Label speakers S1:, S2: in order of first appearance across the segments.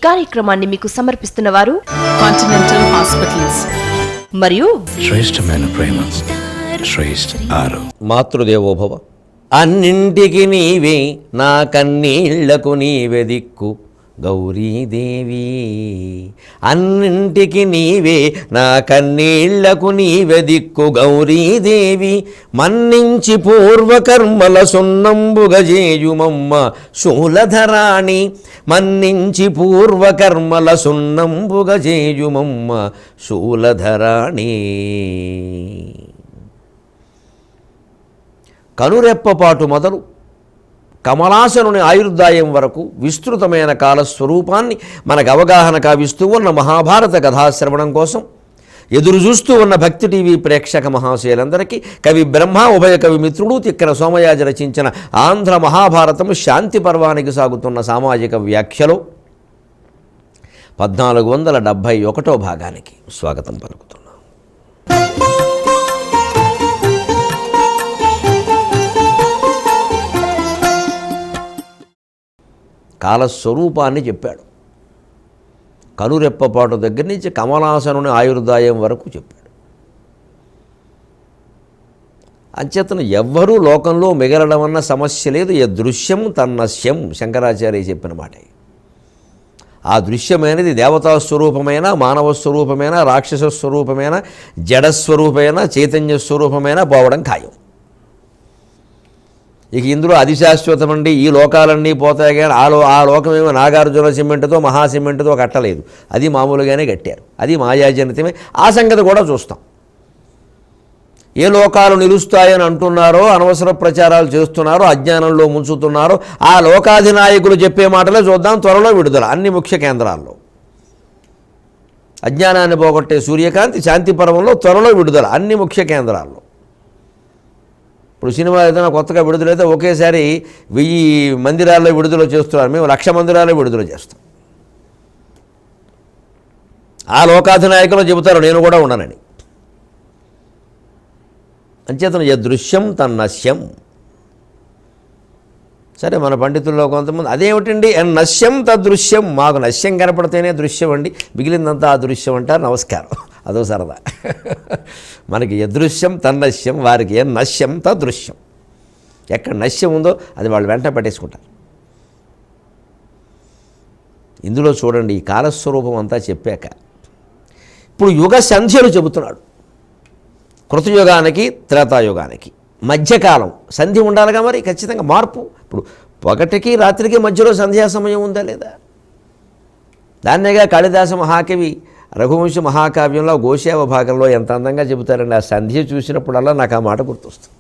S1: కార్యక్రమాన్ని మీకు సమర్పిస్తున్న వారు
S2: కాంటినెంటల్ హాస్పిటల్స్
S1: మరియు
S3: శ్రేష్టమైన ప్రేమ శ్రేష్ఠ ఆరు.
S4: మాతృదేవోభవ. అన్నింటికి నీవే నా కన్నీళ్లకు నీవే దిక్కు గౌరీదేవి. అన్నింటికి నీవే నా కన్నీళ్లకు నీవే దిక్కు గౌరీదేవి. మన్నించి పూర్వకర్మల సున్నంబుగజేయుమమ్మ శూలధరాణి. మన్నించి పూర్వకర్మల సున్నంబుగజేయుమమ్మ శూలధరాణి. కనురెప్పపాటు మొదలు కమలాసనుని ఆయుర్దాయం వరకు విస్తృతమైన కాలస్వరూపాన్ని మనకు అవగాహన కావిస్తూ ఉన్న మహాభారత కథాశ్రవణం కోసం ఎదురు చూస్తూ ఉన్న భక్తి టీవీ ప్రేక్షక మహాశయులందరికీ కవి బ్రహ్మ ఉభయ కవి మిత్రుడు తిక్కన సోమయాజి రచించిన ఆంధ్ర మహాభారతం శాంతి పర్వానికి సాగుతున్న సామాజిక వ్యాఖ్యలో 1471వ భాగానికి స్వాగతం పలుకుతున్నాం. కాలస్వరూపాన్ని చెప్పాడు. కనురెప్పపాటు దగ్గర నుంచి కమలాసనుని ఆయుర్దాయం వరకు చెప్పాడు. అంచేతను ఎవ్వరూ లోకంలో మిగలడం అన్న సమస్య లేదు. దృశ్యం తన్నశ్యం శంకరాచార్య చెప్పిన మాట. ఆ దృశ్యమైనది దేవతా స్వరూపమైన, మానవ స్వరూపమైన, రాక్షస స్వరూపమైన, జడస్వరూపమైన, చైతన్య స్వరూపమైన పోవడం ఖాయం. ఇక ఇందులో అధిశాశ్వతమండి, ఈ లోకాలన్నీ పోతాయి కానీ ఆ లోకమేమో నాగార్జున సిమెంట్తో మహా సిమెంట్తో కట్టలేదు. అది మామూలుగానే కట్టారు. అది మాయాజనితమే. ఆ సంగతి కూడా చూస్తాం. ఏ లోకాలు నిలుస్తాయని అంటున్నారో, అనవసర ప్రచారాలు చేస్తున్నారో, అజ్ఞానంలో ముంచుతున్నారో ఆ లోకాధినాయకులు చెప్పే మాటలే చూద్దాం. త్వరలో విడుదల అన్ని ముఖ్య కేంద్రాల్లో. అజ్ఞానాన్ని పోగొట్టే సూర్యకాంతి శాంతి పర్వంలో త్వరలో విడుదల అన్ని ముఖ్య కేంద్రాల్లో. ఇప్పుడు సినిమా ఏదైనా కొత్తగా విడుదలైతే ఒకేసారి 1000 మందిరాల్లో విడుదల చేస్తున్నారు. మేము 1,00,000 మందిరాల్లో విడుదల చేస్తాం. ఆ లోకాధినాయకులు చెబుతారు నేను కూడా ఉన్నానని. అంచేతను యదృశ్యం తన్నశ్యం. సరే, మన పండితుల్లో కొంతమంది అదేమిటండి నశ్యం తదృశ్యం, మాకు నశ్యం కనపడితేనే దృశ్యం అండి, మిగిలిందంతా ఆ దృశ్యం అంటారు. నమస్కారం, అదో సరదా. మనకి యదృశ్యం తన్నశ్యం, వారికి నశ్యం తదృశ్యం. ఎక్కడ నశ్యం ఉందో అది వాళ్ళు వెంట పట్టేసుకుంటారు. ఇందులో చూడండి, ఈ కాలస్వరూపం అంతా చెప్పాక ఇప్పుడు యుగ సంధ్యలు చెబుతున్నాడు. కృతయుగానికి త్రేతాయుగానికి మధ్యకాలం సంధి ఉండాలిగా, మరి ఖచ్చితంగా మార్పు. ఇప్పుడు పగటికి రాత్రికి మధ్యలో సంధ్యా సమయం ఉందా లేదా? దాన్నేగా కాళిదాస మహాకవి రఘువంశ మహాకావ్యంలో గోసేవ భాగంలో ఎంత అందంగా చెబుతారండి. ఆ సంధ్య చూసినప్పుడల్లా నాకు ఆ మాట గుర్తొస్తుంది.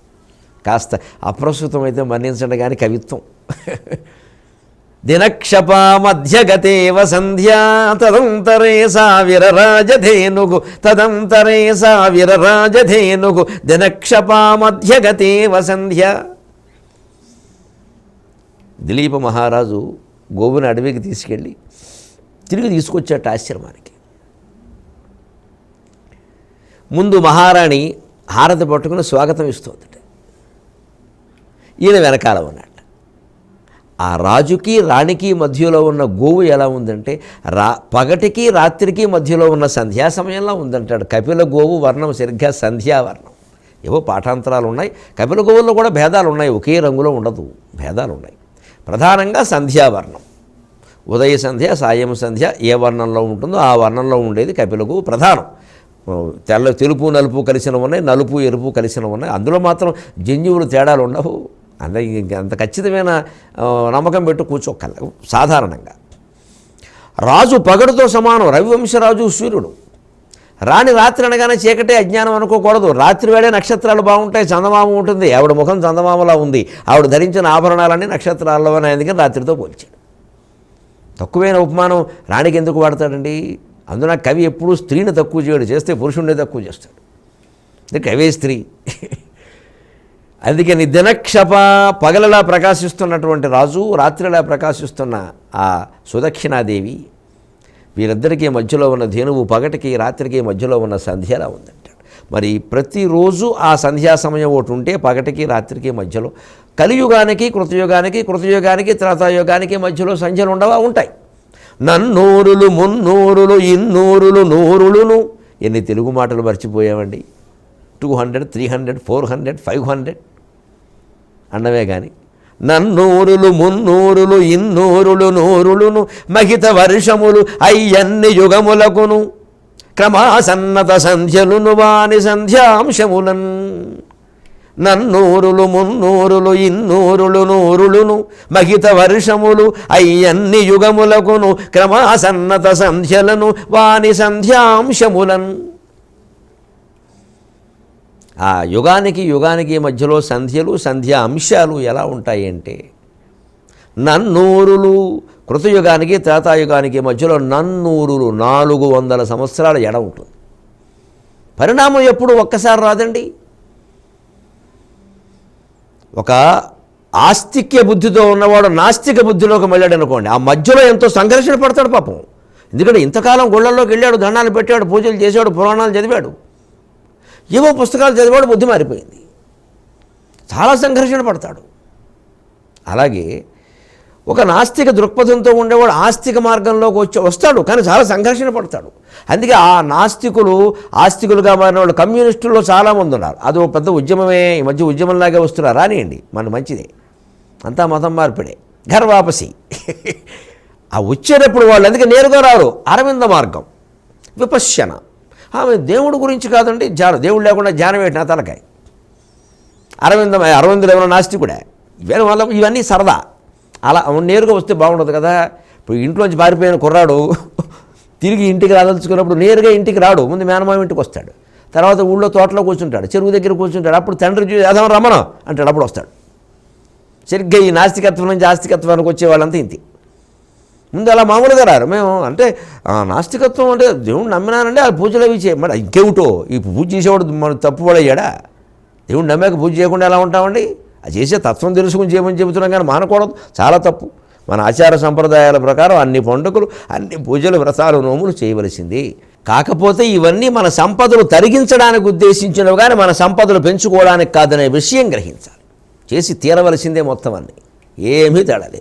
S4: కాస్త అప్రస్తుతం అయితే మన్నించండి కానీ కవిత్వం. దినక్షపా మధ్యగతేవ సంధ్యా తదంతరే సా విరరాజధేనుగు తదంతరే సా విరరాజధేనుగు దినక్షపా మధ్యగతేవ సంధ్య. దిలీప మహారాజు గోవుని అడవికి తీసుకెళ్ళి తిరిగి తీసుకొచ్చాట ఆశ్రమానికి. ముందు మహారాణి హారతి పట్టుకుని స్వాగతం ఇస్తోందట. ఈయన వెనకాల ఉన్నాడు. ఆ రాజుకి రాణికి మధ్యలో ఉన్న గోవు ఎలా ఉందంటే పగటికి రాత్రికి మధ్యలో ఉన్న సంధ్యా సమయంలో ఉందంటాడు. కపిల గోవు వర్ణం సరిగ్గా సంధ్యావర్ణం. ఏవో పాఠాంతరాలు ఉన్నాయి. కపిల గోవుల్లో కూడా భేదాలు ఉన్నాయి, ఒకే రంగులో ఉండదు, భేదాలు ఉన్నాయి. ప్రధానంగా సంధ్యావర్ణం. ఉదయ సంధ్య, సాయం సంధ్య ఏ వర్ణంలో ఉంటుందో ఆ వర్ణంలో ఉండేది కపిల గోవు ప్రధానం. తెలుపు నలుపు కలిసిన ఉన్నాయి, నలుపు ఎరుపు కలిసిన ఉన్నాయి. అందులో మాత్రం జన్యువులు తేడాలు ఉండవు. అంత ఖచ్చితమైన నమ్మకం పెట్టు కూర్చోక్కల. సాధారణంగా రాజు పగడుతో సమానం. రవివంశరాజు సూర్యుడు. రాణి రాత్రి అనగానే చీకటే అజ్ఞానం అనుకోకూడదు. రాత్రి వేళే నక్షత్రాలు బాగుంటాయి, చందమామ ఉంటుంది. ఆవిడ ముఖం చందమామలా ఉంది. ఆవిడ ధరించిన ఆభరణాలన్నీ నక్షత్రాల్లో అందుకని రాత్రితో పోల్చాడు. తక్కువైన ఉపమానం రాణికి ఎందుకు వాడతాడండి? అందున కవి ఎప్పుడూ స్త్రీని తక్కువ చేయడు, చేస్తే పురుషుడిని తక్కువ చేస్తాడు. కవే స్త్రీ. అందుకని దినక్షప పగలలా ప్రకాశిస్తున్నటువంటి రాజు, రాత్రిలా ప్రకాశిస్తున్న ఆ సుదక్షిణాదేవి, వీరిద్దరికీ మధ్యలో ఉన్న ధేనువు పగటికి రాత్రికి మధ్యలో ఉన్న సంధ్యలా ఉందంటాడు. మరి ప్రతిరోజు ఆ సంధ్యా సమయం ఒకటి ఉంటే పగటికి రాత్రికి మధ్యలో, కలియుగానికి కృతయుగానికి త్రేతాయుగానికి మధ్యలో సంధ్యలు ఉండవా? ఉంటాయి. నన్నూరులు మున్నూరులు ఇన్నూరులు నూరులును. ఎన్ని తెలుగు మాటలు మర్చిపోయామండి. 200, 300, 400, 500 అన్నవే కానీ నన్నూరులు మున్నూరులు ఇన్నూరులు నూరులును మహిత వర్షములు అయ్యన్ని యుగములకును క్రమాసన్నత సంధ్యలును వాని సంధ్యాంశములన్. నన్నూరులు మున్నూరులు ఇన్నూరులు నూరులును మహిత వర్షములు అయ్యన్ని యుగములకును క్రమాసన్నత సంధ్యలను వాని సంధ్యాంశములన్. ఆ యుగానికి యుగానికి మధ్యలో సంధ్యలు సంధ్యా అంశాలు ఎలా ఉంటాయి అంటే నన్నూరులు కృతయుగానికి త్రేతాయుగానికి మధ్యలో నన్నూరులు 400 సంవత్సరాల ఎడ ఉంటుంది. పరిణామం ఎప్పుడు ఒక్కసారి రాదండి. ఒక ఆస్తిక్య బుద్ధితో ఉన్నవాడు నాస్తిక బుద్ధిలోకి వెళ్ళాడు అనుకోండి, ఆ మధ్యలో ఎంతో సంఘర్షణ పడతాడు పాపం. ఎందుకంటే ఇంతకాలం గుళ్ళల్లోకి వెళ్ళాడు, దండాలు పెట్టాడు, పూజలు చేశాడు, పురాణాలు చదివాడు, ఏవో పుస్తకాలు చదివాడు, బుద్ధి మారిపోయింది, చాలా సంఘర్షణ పడతాడు. అలాగే ఒక నాస్తిక దృక్పథంతో ఉండేవాడు ఆస్తిక మార్గంలోకి వస్తాడు, కానీ చాలా సంఘర్షణ పడతాడు. అందుకే ఆ నాస్తికులు ఆస్తికులుగా మారిన వాళ్ళు కమ్యూనిస్టుల్లో చాలామంది ఉన్నారు. అది ఒక పెద్ద ఉద్యమమే. ఈ మధ్య ఉద్యమంలాగే వస్తున్నారు. రానియండి, మన మంచిదే, అంతా మతం మార్పిడే, ఘర్ వాపసి. ఆ వచ్చేటప్పుడు వాళ్ళు అందుకే నేరుగా రారు. అరవింద మార్గం, విపశ్యన. ఆమె దేవుడి గురించి కాదండి, దేవుడు లేకుండా ధ్యానం ఏంటి నా తలకాయ. అరవిందులు ఏమైనా నాస్తికుడే. ఇవన్నీ సరదా. అలా నేరుగా వస్తే బాగుండదు కదా. ఇప్పుడు ఇంట్లోంచి పారిపోయిన కుర్రాడు తిరిగి ఇంటికి రాదలుచుకున్నప్పుడు నేరుగా ఇంటికి రాడు. ముందు మేనమామ ఇంటికి వస్తాడు, తర్వాత ఊళ్ళో తోటలో కూర్చుంటాడు, చెరువు దగ్గర కూర్చుంటాడు. అప్పుడు తండ్రి చూసి అదమ రమ్మను అంటాడు, అప్పుడు వస్తాడు. సరిగ్గా ఈ నాస్తికత్వం నుంచి ఆస్తికత్వానికి వచ్చే వాళ్ళంతా ఇంతి. ముందు అలా మామూలుగా రారు. మేము అంటే నాస్తికత్వం అంటే దేవుడు నమ్మినానంటే ఆ పూజలు అవి చేయ, మరి ఇంకేమిటో ఈ పూజ చేసేవాడు మన తప్పుపడయ్యాడా? దేవుడు నమ్మాక పూజ చేయకుండా ఎలా ఉంటామండి? అది చేసే తత్వం తెలుసుకుని చేయమని చెబుతున్నాం, కానీ మానకూడదు, చాలా తప్పు. మన ఆచార సంప్రదాయాల ప్రకారం అన్ని పండుగలు, అన్ని పూజలు, వ్రతాలు, నోములు చేయవలసింది. కాకపోతే ఇవన్నీ మన సంపదలు తరిగించడానికి ఉద్దేశించినవి, కానీ మన సంపదలు పెంచుకోవడానికి కాదనే విషయం గ్రహించాలి. చేసి తీరవలసిందే మొత్తం అన్నీ, ఏమీ తేడాలి.